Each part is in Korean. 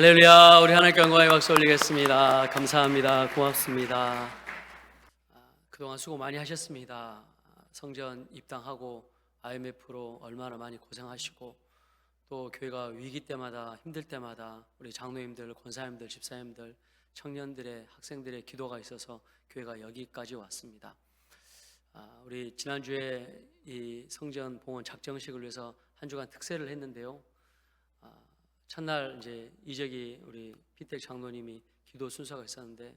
할렐루야. 우리 하나님께 영광의 박수 올리겠습니다. 감사합니다. 고맙습니다. 그동안 수고 많이 하셨습니다. 성전 입당하고 IMF로 얼마나 많이 고생하시고, 또 교회가 위기 때마다, 힘들 때마다 우리 장로님들, 권사님들, 집사님들, 청년들의, 학생들의 기도가 있어서 교회가 여기까지 왔습니다. 우리 지난주에 이 성전 봉헌 작정식을 위해서 한 주간 특세를 했는데요. 첫날 이제 이적이 우리 피택 장로님이 기도 순서가 있었는데,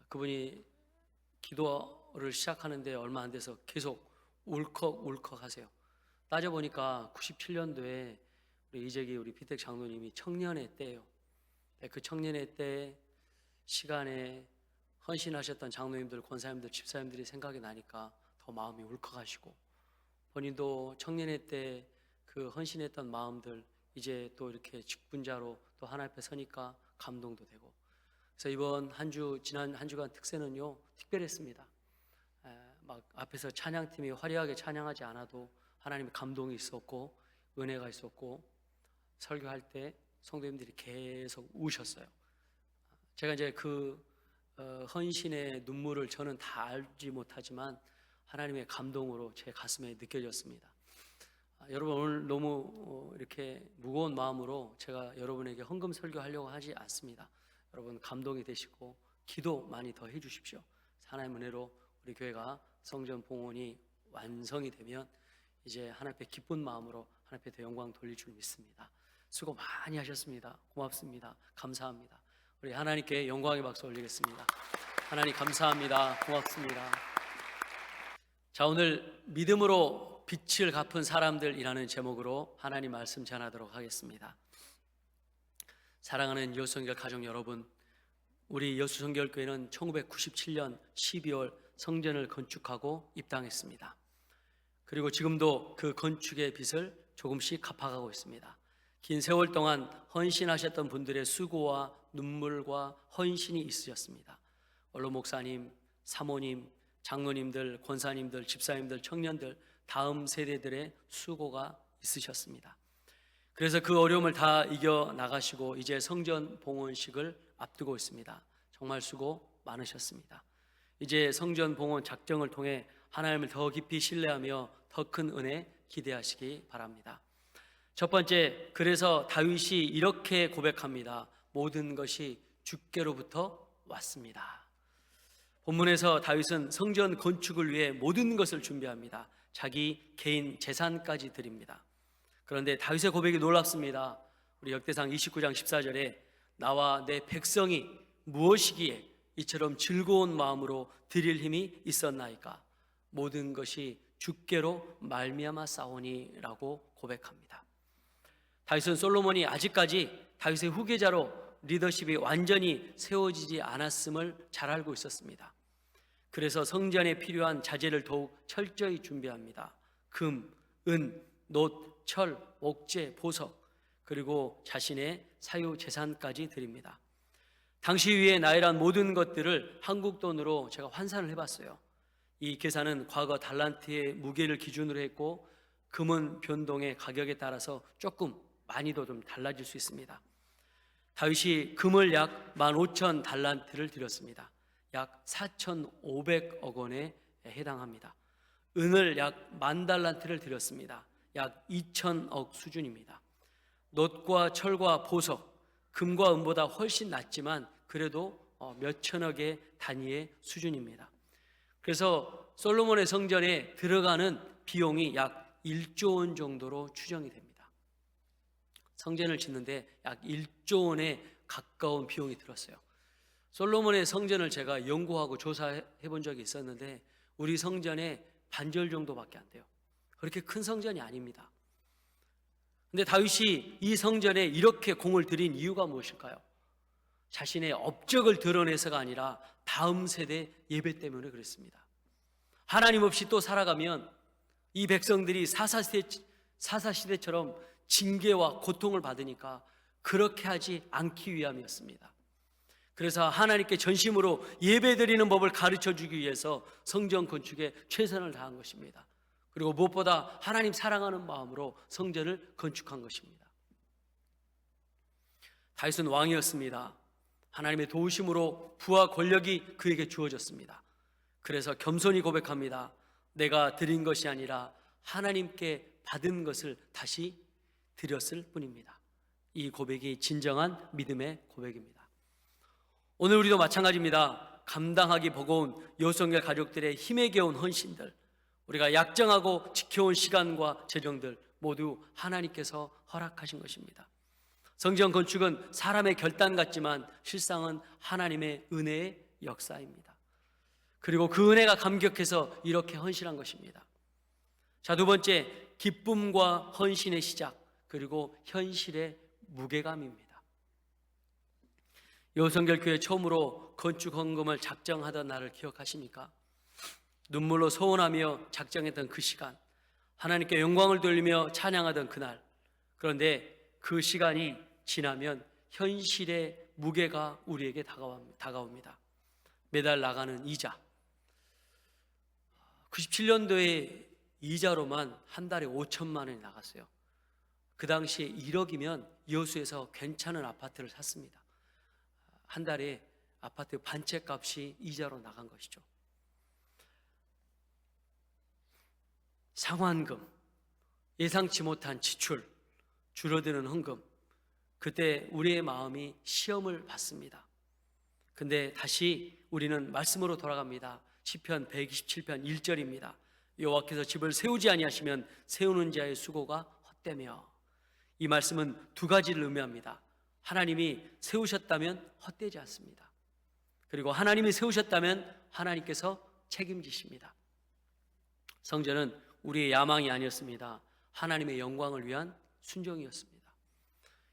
그분이 기도를 시작하는데 얼마 안 돼서 계속 울컥울컥 하세요. 따져보니까 97년도에 우리 이적이 우리 피택 장로님이 청년의 때예요. 그 청년의 때 시간에 헌신하셨던 장로님들, 권사님들, 집사님들이 생각이 나니까 더 마음이 울컥하시고, 본인도 청년의 때 그 헌신했던 마음들 이제 또 이렇게 직분자로 또 하나님 앞에 서니까 감동도 되고, 그래서 이번 지난 한 주간 특세는요 특별했습니다. 막 앞에서 찬양팀이 화려하게 찬양하지 않아도 하나님의 감동이 있었고 은혜가 있었고, 설교할 때 성도님들이 계속 우셨어요. 제가 이제 그 헌신의 눈물을 저는 다 알지 못하지만 하나님의 감동으로 제 가슴에 느껴졌습니다. 여러분, 오늘 너무 이렇게 무거운 마음으로 제가 여러분에게 헌금 설교하려고 하지 않습니다. 여러분 감동이 되시고 기도 많이 더 해주십시오. 하나님의 은혜로 우리 교회가 성전 봉헌이 완성이 되면 이제 하나님 앞에 기쁜 마음으로 하나님 앞에 더 영광 돌릴 줄 믿습니다. 수고 많이 하셨습니다. 고맙습니다. 감사합니다. 우리 하나님께 영광의 박수 올리겠습니다. 하나님 감사합니다. 고맙습니다. 자, 오늘 믿음으로 빛을 갚은 사람들이라는 제목으로 하나님 말씀 전하도록 하겠습니다. 사랑하는 여수성결 가족 여러분, 우리 여수성결교회는 1997년 12월 성전을 건축하고 입당했습니다. 그리고 지금도 그 건축의 빚을 조금씩 갚아가고 있습니다. 긴 세월 동안 헌신하셨던 분들의 수고와 눈물과 헌신이 있으셨습니다. 원로 목사님, 사모님, 장로님들, 권사님들, 집사님들, 청년들, 다음 세대들의 수고가 있으셨습니다. 그래서 그 어려움을 다 이겨 나가시고 이제 성전 봉헌식을 앞두고 있습니다. 정말 수고 많으셨습니다. 이제 성전 봉헌 작정을 통해 하나님을 더 깊이 신뢰하며 더 큰 은혜 기대하시기 바랍니다. 첫 번째, 그래서 다윗이 이렇게 고백합니다. 모든 것이 주께로부터 왔습니다. 본문에서 다윗은 성전 건축을 위해 모든 것을 준비합니다. 자기 개인 재산까지 드립니다. 그런데 다윗의 고백이 놀랍습니다. 우리 역대상 29장 14절에 나와 내 백성이 무엇이기에 이처럼 즐거운 마음으로 드릴 힘이 있었나이까? 모든 것이 주께로 말미암아 싸우니라고 고백합니다. 다윗은 솔로몬이 아직까지 다윗의 후계자로 리더십이 완전히 세워지지 않았음을 잘 알고 있었습니다. 그래서 성전에 필요한 자재를 더욱 철저히 준비합니다. 금, 은, 놋, 철, 옥재, 보석, 그리고 자신의 사유 재산까지 드립니다. 당시 위에 나열한 모든 것들을 한국 돈으로 제가 환산을 해봤어요. 이 계산은 과거 달란트의 무게를 기준으로 했고, 금은 변동의 가격에 따라서 조금 많이도 좀 달라질 수 있습니다. 다윗이 금을 약 15,000 달란트를 드렸습니다. 약 4,500억 원에 해당합니다. 은을 약 10,000달란트를 드렸습니다. 약 2,000억 수준입니다. 놋과 철과 보석, 금과 은보다 훨씬 낮지만 그래도 몇천억의 단위의 수준입니다. 그래서 솔로몬의 성전에 들어가는 비용이 약 1조 원 정도로 추정이 됩니다. 성전을 짓는데 약 1조 원에 가까운 비용이 들었어요. 솔로몬의 성전을 제가 연구하고 조사해 본 적이 있었는데 우리 성전의 반절 정도밖에 안 돼요. 그렇게 큰 성전이 아닙니다. 근데 다윗이 이 성전에 이렇게 공을 들인 이유가 무엇일까요? 자신의 업적을 드러내서가 아니라 다음 세대 예배 때문에 그랬습니다. 하나님 없이 또 살아가면 이 백성들이 사사시대처럼 징계와 고통을 받으니까 그렇게 하지 않기 위함이었습니다. 그래서 하나님께 전심으로 예배드리는 법을 가르쳐주기 위해서 성전 건축에 최선을 다한 것입니다. 그리고 무엇보다 하나님 사랑하는 마음으로 성전을 건축한 것입니다. 다윗은 왕이었습니다. 하나님의 도우심으로 부와 권력이 그에게 주어졌습니다. 그래서 겸손히 고백합니다. 내가 드린 것이 아니라 하나님께 받은 것을 다시 드렸을 뿐입니다. 이 고백이 진정한 믿음의 고백입니다. 오늘 우리도 마찬가지입니다. 감당하기 버거운 여호수아경찰 가족들의 힘에 겨운 헌신들, 우리가 약정하고 지켜온 시간과 재정들 모두 하나님께서 허락하신 것입니다. 성전 건축은 사람의 결단 같지만 실상은 하나님의 은혜의 역사입니다. 그리고 그 은혜가 감격해서 이렇게 헌신한 것입니다. 자, 두 번째, 기쁨과 헌신의 시작, 그리고 현실의 무게감입니다. 여호수아경찰교회 처음으로 건축 헌금을 작정하던 날을 기억하십니까? 눈물로 소원하며 작정했던 그 시간, 하나님께 영광을 돌리며 찬양하던 그날. 그런데 그 시간이 지나면 현실의 무게가 우리에게 다가옵니다. 매달 나가는 이자, 97년도에 이자로만 한 달에 5천만 원이 나갔어요. 그 당시에 1억이면 여수에서 괜찮은 아파트를 샀습니다. 한 달에 아파트 반채 값이 이자로 나간 것이죠. 상환금, 예상치 못한 지출, 줄어드는 헌금, 그때 우리의 마음이 시험을 받습니다. 근데 다시 우리는 말씀으로 돌아갑니다. 시편 127편 1절입니다. 여호와께서 집을 세우지 아니하시면 세우는 자의 수고가 헛되며. 이 말씀은 두 가지를 의미합니다. 하나님이 세우셨다면 헛되지 않습니다. 그리고 하나님이 세우셨다면 하나님께서 책임지십니다. 성전은 우리의 야망이 아니었습니다. 하나님의 영광을 위한 순종이었습니다.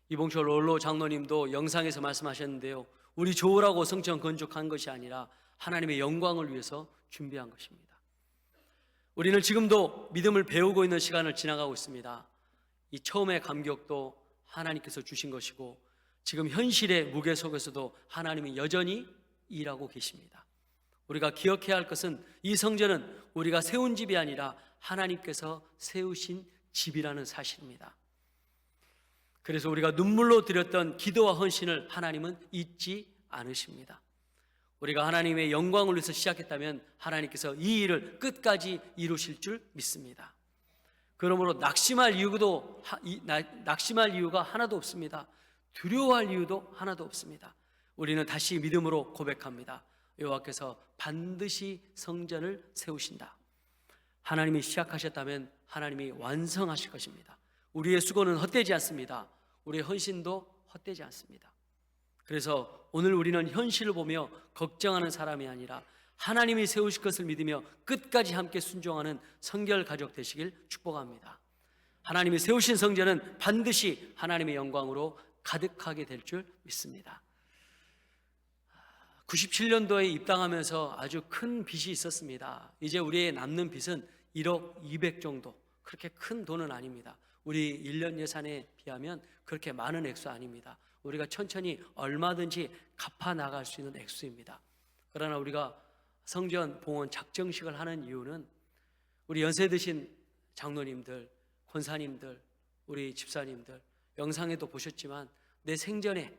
이봉철 롤로 장로님도 영상에서 말씀하셨는데요, 우리 좋으라고 성전 건축한 것이 아니라 하나님의 영광을 위해서 준비한 것입니다. 우리는 지금도 믿음을 배우고 있는 시간을 지나가고 있습니다. 이 처음의 감격도 하나님께서 주신 것이고 지금 현실의 무게 속에서도 하나님이 여전히 일하고 계십니다. 우리가 기억해야 할 것은 이 성전은 우리가 세운 집이 아니라 하나님께서 세우신 집이라는 사실입니다. 그래서 우리가 눈물로 드렸던 기도와 헌신을 하나님은 잊지 않으십니다. 우리가 하나님의 영광을 위해서 시작했다면 하나님께서 이 일을 끝까지 이루실 줄 믿습니다. 그러므로 낙심할 이유가 하나도 없습니다. 두려워할 이유도 하나도 없습니다. 우리는 다시 믿음으로 고백합니다. 여호와께서 반드시 성전을 세우신다. 하나님이 시작하셨다면 하나님이 완성하실 것입니다. 우리의 수고는 헛되지 않습니다. 우리의 헌신도 헛되지 않습니다. 그래서 오늘 우리는 현실을 보며 걱정하는 사람이 아니라 하나님이 세우실 것을 믿으며 끝까지 함께 순종하는 성결 가족 되시길 축복합니다. 하나님이 세우신 성전은 반드시 하나님의 영광으로 가득하게 될 줄 믿습니다. 97년도에 입당하면서 아주 큰 빚이 있었습니다. 이제 우리의 남는 빚은 1억 200 정도, 그렇게 큰 돈은 아닙니다. 우리 1년 예산에 비하면 그렇게 많은 액수 아닙니다. 우리가 천천히 얼마든지 갚아 나갈 수 있는 액수입니다. 그러나 우리가 성전 봉헌 작정식을 하는 이유는 우리 연세 드신 장로님들, 권사님들, 우리 집사님들, 영상에도 보셨지만 내 생전에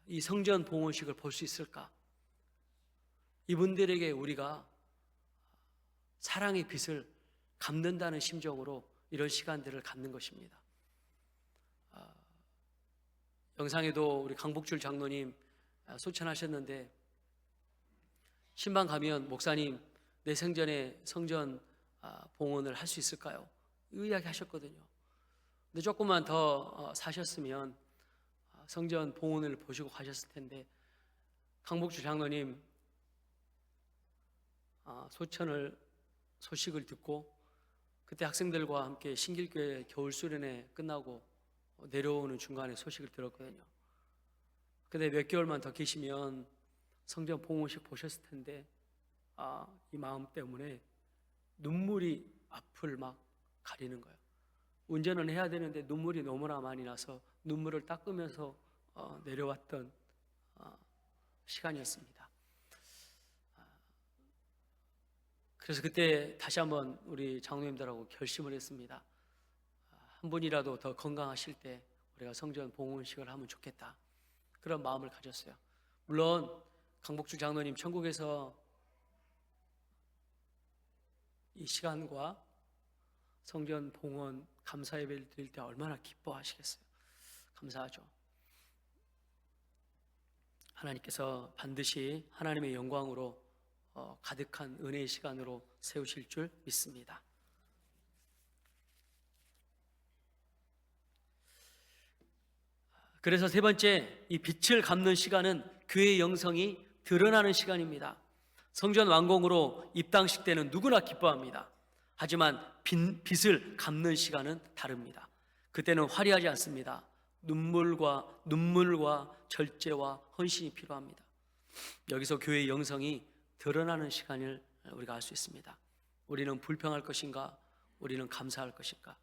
이 성전 봉헌식을 볼 수 있을까? 이분들에게 우리가 사랑의 빚을 갚는다는 심정으로 이런 시간들을 갖는 것입니다. 영상에도 우리 강복줄 장로님 소천하셨는데 신방 가면 목사님 내 생전에 성전 봉헌을 할 수 있을까요? 이 이야기 하셨거든요. 근데 조금만 더 사셨으면 성전 봉헌을 보시고 가셨을 텐데 강복주 장로님 소식을 듣고 그때 학생들과 함께 신길교회 겨울 수련회 끝나고 내려오는 중간에 소식을 들었거든요. 근데 몇 개월만 더 계시면 성전 봉헌식 보셨을 텐데 이 마음 때문에 눈물이 앞을 막 가리는 거예요. 운전은 해야 되는데 눈물이 너무나 많이 나서 눈물을 닦으면서 내려왔던 시간이었습니다. 그래서 그때 다시 한번 우리 장로님들하고 결심을 했습니다. 한 분이라도 더 건강하실 때 우리가 성전 봉헌식을 하면 좋겠다, 그런 마음을 가졌어요. 물론 강복주 장로님 천국에서 이 시간과 성전 봉헌 감사 예배를 드릴 때 얼마나 기뻐하시겠어요. 감사하죠. 하나님께서 반드시 하나님의 영광으로 가득한 은혜의 시간으로 세우실 줄 믿습니다. 그래서 세 번째, 이 빛을 갚는 시간은 교회의 영성이 드러나는 시간입니다. 성전 완공으로 입당식 때는 누구나 기뻐합니다. 하지만 빛을 갚는 시간은 다릅니다. 그때는 화려하지 않습니다. 눈물과 절제와 헌신이 필요합니다. 여기서 교회의 영성이 드러나는 시간을 우리가 알 수 있습니다. 우리는 불평할 것인가? 우리는 감사할 것인가?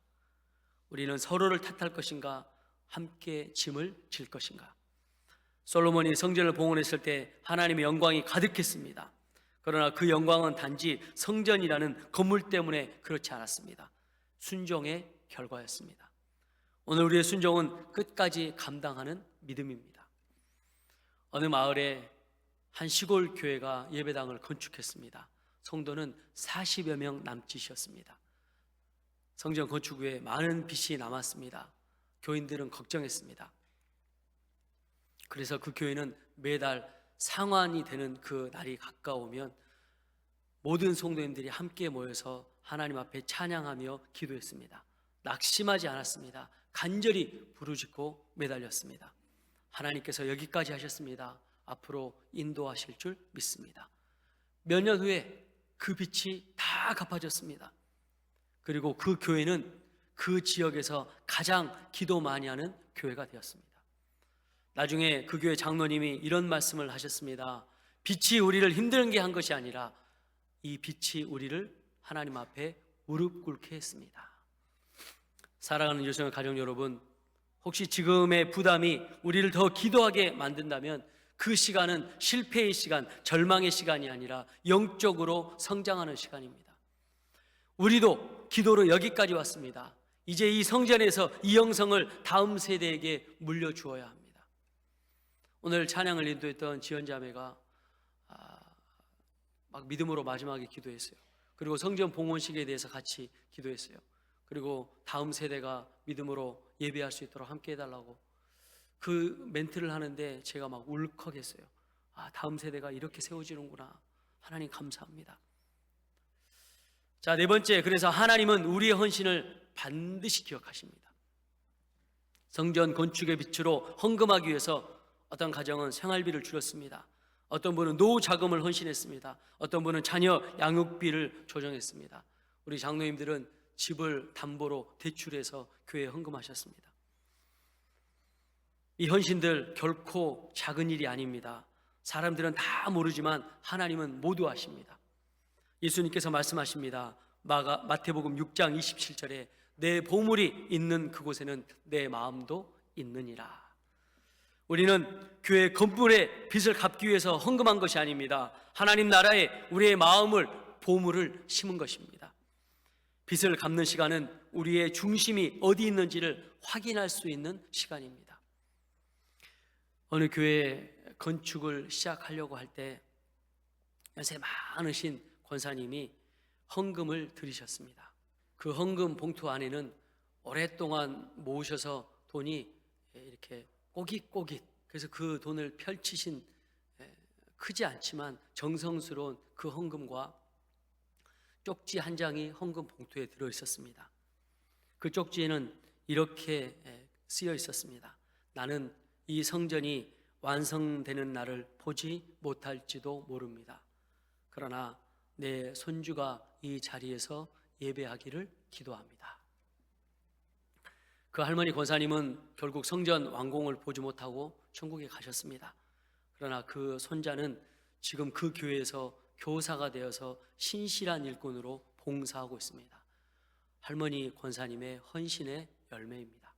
우리는 서로를 탓할 것인가? 함께 짐을 질 것인가? 솔로몬이 성전을 봉헌했을 때 하나님의 영광이 가득했습니다. 그러나 그 영광은 단지 성전이라는 건물 때문에 그렇지 않았습니다. 순종의 결과였습니다. 오늘 우리의 순종은 끝까지 감당하는 믿음입니다. 어느 마을에 한 시골 교회가 예배당을 건축했습니다. 성도는 40여 명 남짓이었습니다. 성전 건축 후에 많은 빚이 남았습니다. 교인들은 걱정했습니다. 그래서 그 교회는 매달 상환이 되는 그 날이 가까우면 모든 성도님들이 함께 모여서 하나님 앞에 찬양하며 기도했습니다. 낙심하지 않았습니다. 간절히 부르짖고 매달렸습니다. 하나님께서 여기까지 하셨습니다. 앞으로 인도하실 줄 믿습니다. 몇 년 후에 그 빚이 다 갚아졌습니다. 그리고 그 교회는 그 지역에서 가장 기도 많이 하는 교회가 되었습니다. 나중에 그 교회 장로님이 이런 말씀을 하셨습니다. 빛이 우리를 힘든 게 한 것이 아니라 이 빛이 우리를 하나님 앞에 무릎 꿇게 했습니다. 사랑하는 유성의 가족 여러분, 혹시 지금의 부담이 우리를 더 기도하게 만든다면 그 시간은 실패의 시간, 절망의 시간이 아니라 영적으로 성장하는 시간입니다. 우리도 기도로 여기까지 왔습니다. 이제 이 성전에서 이 영성을 다음 세대에게 물려주어야 합니다. 오늘 찬양을 인도했던 지연자매가 막 믿음으로 마지막에 기도했어요. 그리고 성전 봉헌식에 대해서 같이 기도했어요. 그리고 다음 세대가 믿음으로 예배할 수 있도록 함께 해달라고 그 멘트를 하는데 제가 막 울컥했어요. 다음 세대가 이렇게 세워지는구나. 하나님 감사합니다. 자, 네 번째, 그래서 하나님은 우리의 헌신을 반드시 기억하십니다. 성전 건축의 빛으로 헌금하기 위해서 어떤 가정은 생활비를 줄였습니다. 어떤 분은 노후 자금을 헌신했습니다. 어떤 분은 자녀 양육비를 조정했습니다. 우리 장로님들은 집을 담보로 대출해서 교회에 헌금하셨습니다. 이 헌신들 결코 작은 일이 아닙니다. 사람들은 다 모르지만 하나님은 모두 아십니다. 예수님께서 말씀하십니다. 마태복음 6장 27절에 내 보물이 있는 그곳에는 내 마음도 있느니라. 우리는 교회 건물의 빚을 갚기 위해서 헌금한 것이 아닙니다. 하나님 나라에 우리의 마음을, 보물을 심은 것입니다. 빚을 갚는 시간은 우리의 중심이 어디 있는지를 확인할 수 있는 시간입니다. 어느 교회 건축을 시작하려고 할 때 연세 많으신 권사님이 헌금을 드리셨습니다. 그 헌금 봉투 안에는 오랫동안 모으셔서 돈이 이렇게 꼬깃꼬깃, 그래서 그 돈을 펼치신 크지 않지만 정성스러운 그 헌금과 쪽지 한 장이 헌금 봉투에 들어 있었습니다. 그 쪽지에는 이렇게 쓰여 있었습니다. 나는 이 성전이 완성되는 날을 보지 못할지도 모릅니다. 그러나 내 손주가 이 자리에서 예배하기를 기도합니다. 그 할머니 권사님은 결국 성전 완공을 보지 못하고 천국에 가셨습니다. 그러나 그 손자는 지금 그 교회에서 교사가 되어서 신실한 일꾼으로 봉사하고 있습니다. 할머니 권사님의 헌신의 열매입니다.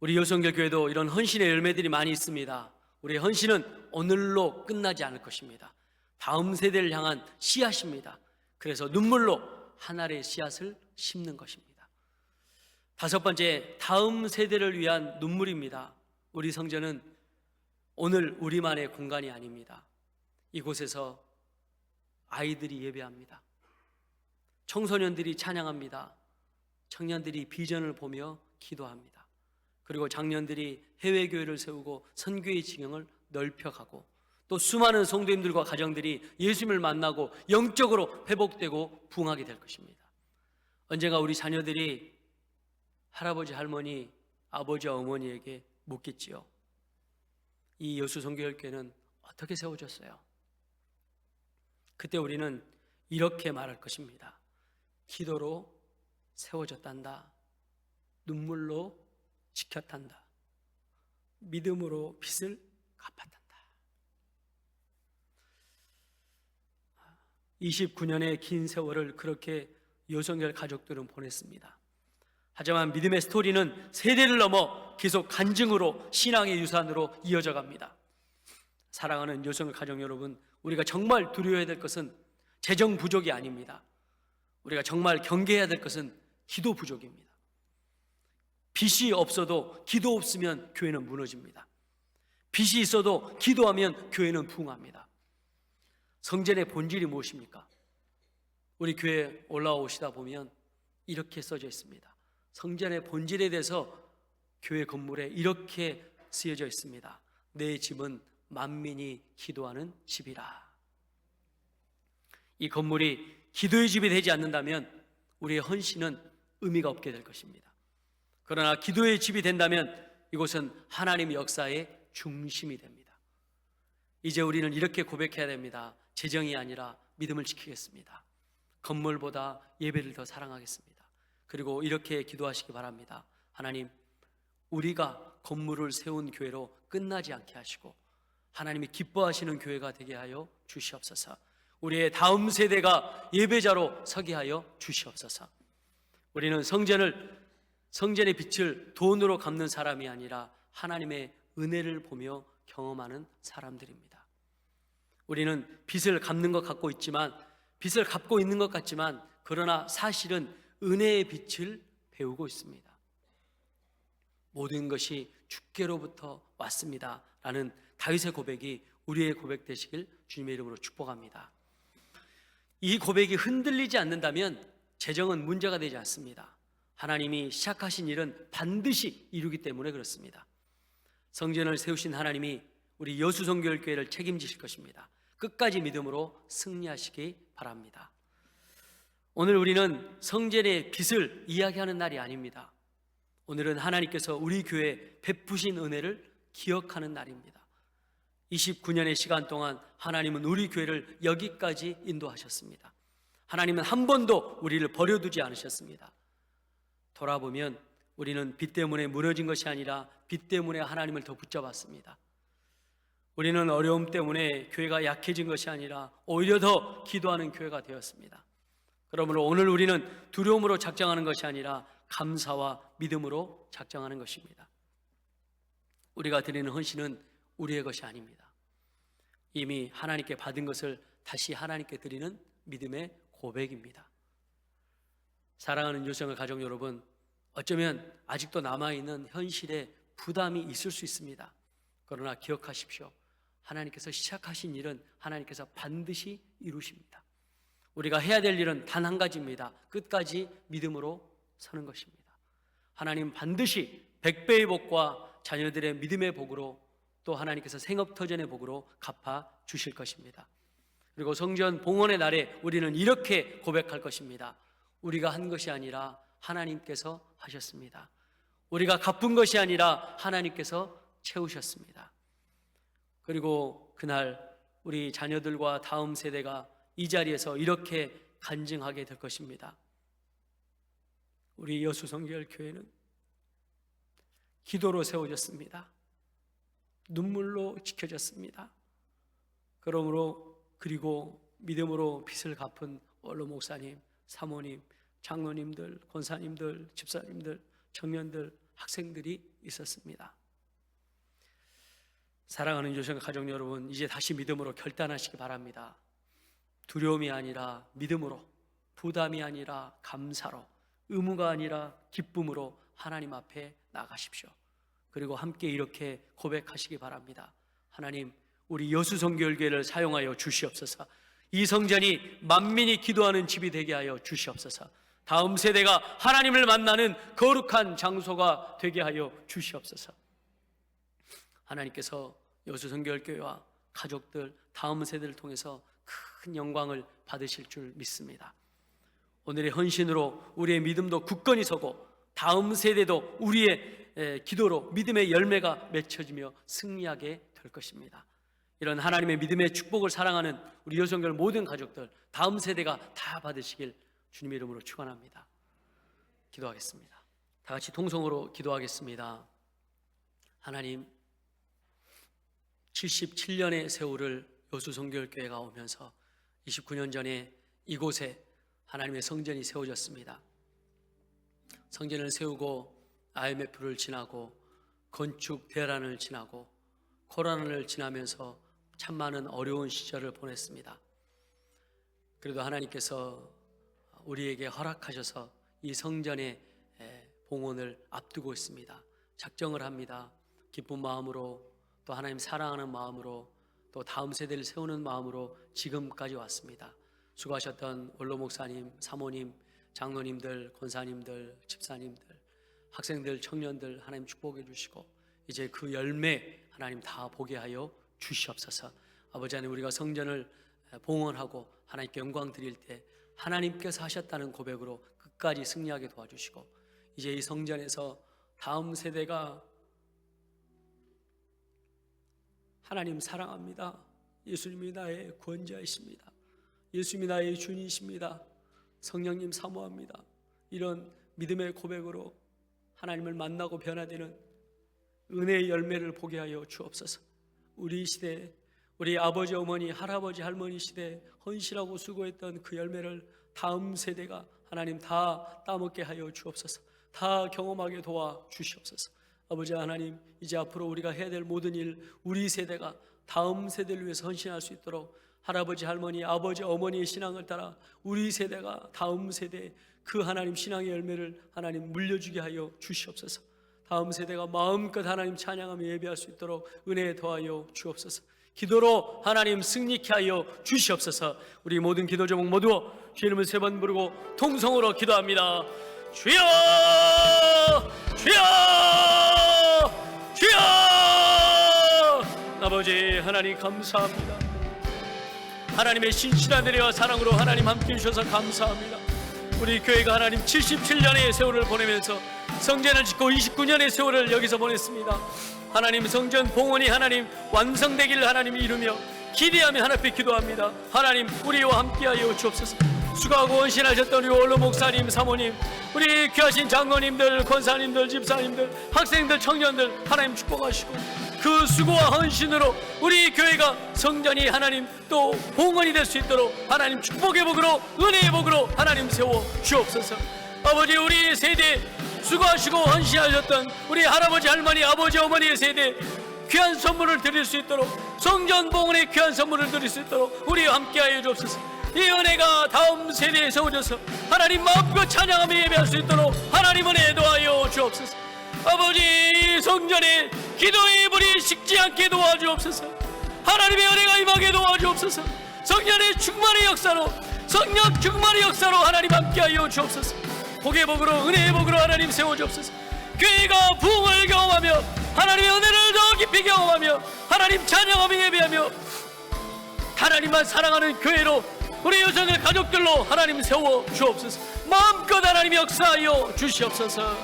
우리 여성결 교회도 이런 헌신의 열매들이 많이 있습니다. 우리의 헌신은 오늘로 끝나지 않을 것입니다. 다음 세대를 향한 씨앗입니다. 그래서 눈물로 한 알의 씨앗을 심는 것입니다. 다섯 번째, 다음 세대를 위한 눈물입니다. 우리 성전은 오늘 우리만의 공간이 아닙니다. 이곳에서 아이들이 예배합니다. 청소년들이 찬양합니다. 청년들이 비전을 보며 기도합니다. 그리고 장년들이 해외교회를 세우고 선교의 지경을 넓혀가고, 또 수많은 성도님들과 가정들이 예수님을 만나고 영적으로 회복되고 부흥하게 될 것입니다. 언젠가 우리 자녀들이 할아버지, 할머니, 아버지, 어머니에게 묻겠지요. 이 여수성교회는 어떻게 세워졌어요? 그때 우리는 이렇게 말할 것입니다. 기도로 세워졌단다. 눈물로 지켰단다. 믿음으로 빚을 갚았단다. 29년의 긴 세월을 그렇게 여수성교회 가족들은 보냈습니다. 하지만 믿음의 스토리는 세대를 넘어 계속 간증으로, 신앙의 유산으로 이어져 갑니다. 사랑하는 여수성교회 가족 여러분, 우리가 정말 두려워해야 될 것은 재정 부족이 아닙니다. 우리가 정말 경계해야 될 것은 기도 부족입니다. 빚이 없어도 기도 없으면 교회는 무너집니다. 빚이 있어도 기도하면 교회는 부흥합니다. 성전의 본질이 무엇입니까? 우리 교회 올라오시다 보면 이렇게 써져 있습니다. 성전의 본질에 대해서 교회 건물에 이렇게 쓰여져 있습니다. 내 집은 만민이 기도하는 집이라. 이 건물이 기도의 집이 되지 않는다면 우리의 헌신은 의미가 없게 될 것입니다. 그러나 기도의 집이 된다면 이곳은 하나님의 역사의 중심이 됩니다. 이제 우리는 이렇게 고백해야 됩니다. 재정이 아니라 믿음을 지키겠습니다. 건물보다 예배를 더 사랑하겠습니다. 그리고 이렇게 기도하시기 바랍니다. 하나님, 우리가 건물을 세운 교회로 끝나지 않게 하시고 하나님이 기뻐하시는 교회가 되게 하여 주시옵소서. 우리의 다음 세대가 예배자로 서게 하여 주시옵소서. 우리는 성전의 빛을 돈으로 갚는 사람이 아니라 하나님의 은혜를 보며 경험하는 사람들입니다. 우리는 빚을 갚는 것 같고 있지만, 빚을 갚고 있는 것 같지만, 그러나 사실은 은혜의 빛을 배우고 있습니다. 모든 것이 주께로부터 왔습니다 라는 다윗의 고백이 우리의 고백 되시길 주님의 이름으로 축복합니다. 이 고백이 흔들리지 않는다면 재정은 문제가 되지 않습니다. 하나님이 시작하신 일은 반드시 이루기 때문에 그렇습니다. 성전을 세우신 하나님이 우리 여수성교회를 책임지실 것입니다. 끝까지 믿음으로 승리하시기 바랍니다. 오늘 우리는 성전의 빚을 이야기하는 날이 아닙니다. 오늘은 하나님께서 우리 교회에 베푸신 은혜를 기억하는 날입니다. 29년의 시간 동안 하나님은 우리 교회를 여기까지 인도하셨습니다. 하나님은 한 번도 우리를 버려두지 않으셨습니다. 돌아보면 우리는 빚 때문에 무너진 것이 아니라 빚 때문에 하나님을 더 붙잡았습니다. 우리는 어려움 때문에 교회가 약해진 것이 아니라 오히려 더 기도하는 교회가 되었습니다. 그러므로 오늘 우리는 두려움으로 작정하는 것이 아니라 감사와 믿음으로 작정하는 것입니다. 우리가 드리는 헌신은 우리의 것이 아닙니다. 이미 하나님께 받은 것을 다시 하나님께 드리는 믿음의 고백입니다. 사랑하는 여수성교회 가족 여러분, 어쩌면 아직도 남아있는 현실에 부담이 있을 수 있습니다. 그러나 기억하십시오. 하나님께서 시작하신 일은 하나님께서 반드시 이루십니다. 우리가 해야 될 일은 단 한 가지입니다. 끝까지 믿음으로 서는 것입니다. 하나님 반드시 100배의 복과 자녀들의 믿음의 복으로, 또 하나님께서 생업터전의 복으로 갚아 주실 것입니다. 그리고 성전 봉헌의 날에 우리는 이렇게 고백할 것입니다. 우리가 한 것이 아니라 하나님께서 하셨습니다. 우리가 갚은 것이 아니라 하나님께서 채우셨습니다. 그리고 그날 우리 자녀들과 다음 세대가 이 자리에서 이렇게 간증하게 될 것입니다. 우리 여수성교회는 기도로 세워졌습니다. 눈물로 지켜졌습니다. 그리고 믿음으로 빚을 갚은 원로 목사님, 사모님, 장로님들, 권사님들, 집사님들, 청년들, 학생들이 있었습니다. 사랑하는 여수성교회 가족 여러분, 이제 다시 믿음으로 결단하시기 바랍니다. 두려움이 아니라 믿음으로, 부담이 아니라 감사로, 의무가 아니라 기쁨으로 하나님 앞에 나가십시오. 그리고 함께 이렇게 고백하시기 바랍니다. 하나님, 우리 여수선교회를 사용하여 주시옵소서. 이 성전이 만민이 기도하는 집이 되게 하여 주시옵소서. 다음 세대가 하나님을 만나는 거룩한 장소가 되게 하여 주시옵소서. 하나님께서 여수선교회와 가족들, 다음 세대를 통해서 큰 영광을 받으실 줄 믿습니다. 오늘의 헌신으로 우리의 믿음도 굳건히 서고 다음 세대도 우리의 기도로 믿음의 열매가 맺혀지며 승리하게 될 것입니다. 이런 하나님의 믿음의 축복을 사랑하는 우리 여수선교회 모든 가족들, 다음 세대가 다 받으시길 주님의 이름으로 축원합니다. 기도하겠습니다. 다 같이 통성으로 기도하겠습니다. 하나님, 77년의 세월을 여수선교회가 오면서 29년 전에 이곳에 하나님의 성전이 세워졌습니다. 성전을 세우고 IMF를 지나고 건축 대란을 지나고 코로나를 지나면서 참 많은 어려운 시절을 보냈습니다. 그래도 하나님께서 우리에게 허락하셔서 이 성전의 봉헌을 앞두고 있습니다. 작정을 합니다. 기쁜 마음으로, 또 하나님 사랑하는 마음으로, 또 다음 세대를 세우는 마음으로 지금까지 왔습니다. 수고하셨던 원로 목사님, 사모님, 장로님들, 권사님들, 집사님들, 학생들, 청년들 하나님 축복해 주시고 이제 그 열매 하나님 다 보게 하여 주시옵소서. 아버지 하나님, 우리가 성전을 봉헌하고 하나님께 영광 드릴 때 하나님께서 하셨다는 고백으로 끝까지 승리하게 도와주시고 이제 이 성전에서 다음 세대가 하나님 사랑합니다, 예수님이 나의 구원자이십니다, 예수님이 나의 주님이십니다, 성령님 사모합니다, 이런 믿음의 고백으로 하나님을 만나고 변화되는 은혜의 열매를 보게 하여 주옵소서. 우리 시대에 우리 아버지, 어머니, 할아버지, 할머니 시대에 헌신하고 수고했던 그 열매를 다음 세대가 하나님 다 따먹게 하여 주옵소서. 다 경험하게 도와 주시옵소서. 아버지 하나님, 이제 앞으로 우리가 해야 될 모든 일, 우리 세대가 다음 세대를 위해서 헌신할 수 있도록 할아버지, 할머니, 아버지, 어머니의 신앙을 따라 우리 세대가 다음 세대에 그 하나님 신앙의 열매를 하나님 물려주게 하여 주시옵소서. 다음 세대가 마음껏 하나님 찬양하며 예배할 수 있도록 은혜에 더하여 주옵소서. 기도로 하나님 승리케 하여 주시옵소서. 우리 모든 기도 제목 모두 주의 이름을 세 번 부르고 통성으로 기도합니다. 주여, 주여, 주여. 아버지 하나님 감사합니다. 하나님의 신실한 은혜와 사랑으로 하나님 함께 해주셔서 감사합니다. 우리 교회가 하나님 77년의 세월을 보내면서 성전을 짓고 29년의 세월을 여기서 보냈습니다. 하나님 성전 봉헌이 하나님 완성되기를 하나님 이루며 기대하며 하나님 앞에 기도합니다. 하나님 우리와 함께하여 주옵소서. 수고하고 헌신하셨던 우리 원로 목사님, 사모님, 우리 귀하신 장로님들, 권사님들, 집사님들, 학생들, 청년들 하나님 축복하시고 그 수고와 헌신으로 우리 교회가 성전이 하나님 또 봉헌이 될 수 있도록 하나님 축복의 복으로, 은혜의 복으로 하나님 세워 주옵소서. 아버지, 우리 세대 수고하시고 헌신하셨던 우리 할아버지, 할머니, 아버지, 어머니의 세대 귀한 선물을 드릴 수 있도록, 성전 봉헌의 귀한 선물을 드릴 수 있도록 우리와 함께하여 주옵소서. 이 은혜가 다음 세대에 세워져서 하나님 마음껏 찬양하며 예배할 수 있도록 하나님 은혜 도와여 주옵소서. 아버지, 이 성전에 기도의 불이 식지 않게 도와주옵소서. 하나님의 은혜가 임하게 도와주옵소서. 성전의 충만의 역사로, 성령 충만의 역사로 하나님 함께하여 주옵소서. 복의 복으로, 은혜의 복으로 하나님 세워주옵소서. 교회가 부흥을 경험하며 하나님의 은혜를 더 깊이 경험하며 하나님 찬양하며 예배하며 하나님만 사랑하는 교회로 우리 여성의 가족들로 하나님 세워 주옵소서. 마음껏 하나님 역사하여 주시옵소서.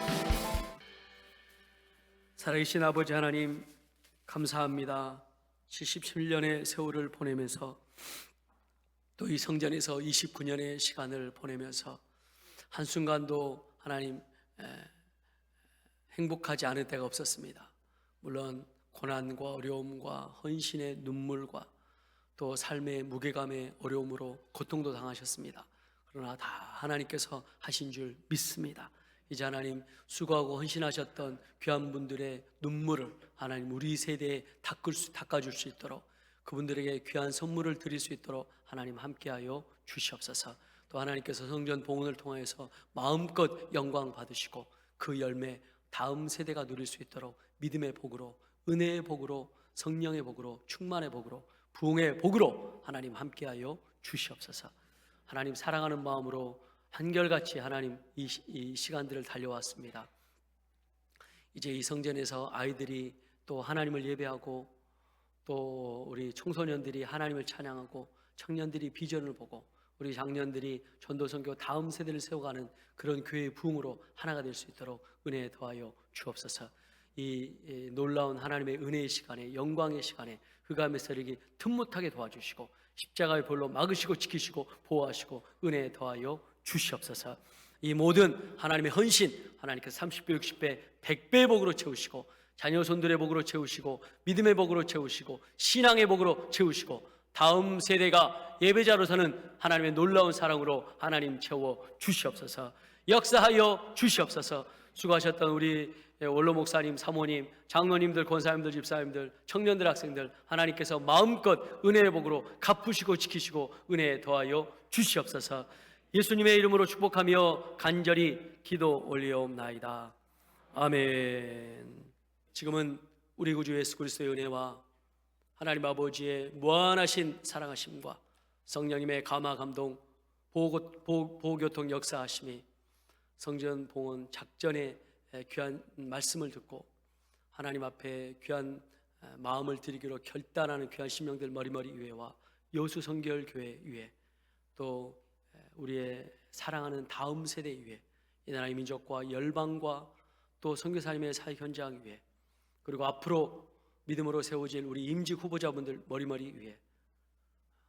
살아계신 아버지 하나님 감사합니다. 77년의 세월을 보내면서 또 이 성전에서 29년의 시간을 보내면서 한순간도 하나님 행복하지 않을 때가 없었습니다. 물론 고난과 어려움과 헌신의 눈물과 또 삶의 무게감의 어려움으로 고통도 당하셨습니다. 그러나 다 하나님께서 하신 줄 믿습니다. 이제 하나님 수고하고 헌신하셨던 귀한 분들의 눈물을 하나님 우리 세대에 닦아줄 수 있도록, 그분들에게 귀한 선물을 드릴 수 있도록 하나님 함께하여 주시옵소서. 또 하나님께서 성전 봉헌을 통해서 마음껏 영광 받으시고 그 열매 다음 세대가 누릴 수 있도록 믿음의 복으로, 은혜의 복으로, 성령의 복으로, 충만의 복으로, 부흥의 복으로 하나님 함께하여 주시옵소서. 하나님 사랑하는 마음으로 한결같이 하나님 이 시간들을 달려왔습니다. 이제 이 성전에서 아이들이 또 하나님을 예배하고, 또 우리 청소년들이 하나님을 찬양하고, 청년들이 비전을 보고, 우리 장년들이 전도선교 다음 세대를 세워가는 그런 교회의 부흥으로 하나가 될 수 있도록 은혜에 더하여 주옵소서. 이 놀라운 하나님의 은혜의 시간에, 영광의 시간에 흑암의 세력이 틈못하게 도와주시고, 십자가의 볼로 막으시고 지키시고 보호하시고 은혜에 더하여 주시옵소서. 이 모든 하나님의 헌신 하나님께서 30배 60배 100배의 복으로 채우시고, 자녀손들의 복으로 채우시고, 믿음의 복으로 채우시고, 신앙의 복으로 채우시고, 다음 세대가 예배자로서는 하나님의 놀라운 사랑으로 하나님 채워 주시옵소서. 역사하여 주시옵소서. 수고하셨던 우리 원로 목사님, 사모님, 장로님들, 권사님들, 집사님들, 청년들, 학생들 하나님께서 마음껏 은혜의 복으로 갚으시고 지키시고 은혜에 더하여 주시옵소서. 예수님의 이름으로 축복하며 간절히 기도 올리옵나이다. 아멘. 지금은 우리 구주 예수 그리스도의 은혜와 하나님 아버지의 무한하신 사랑하심과 성령님의 감화 감동 보호교통 역사하심이 성전 봉헌 작전의 귀한 말씀을 듣고 하나님 앞에 귀한 마음을 드리기로 결단하는 귀한 심령들 머리머리 위에와 여수 성결교회 위에, 또 우리의 사랑하는 다음 세대 위에, 이 나라의 민족과 열방과 또 선교사님의 사역 현장 위에, 그리고 앞으로 믿음으로 세워질 우리 임직 후보자분들 머리머리 위에,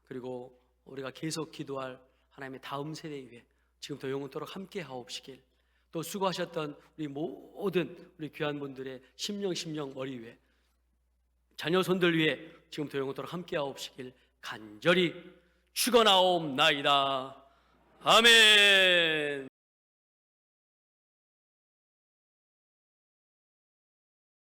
그리고 우리가 계속 기도할 하나님의 다음 세대 위에 지금부터 영원토록 함께 하옵시길, 또 수고하셨던 우리 모든 우리 귀한 분들의 심령 머리 위에, 자녀 손들 위에 지금부터 영원토록 함께 하옵시길 간절히 축원하옵나이다. 아멘.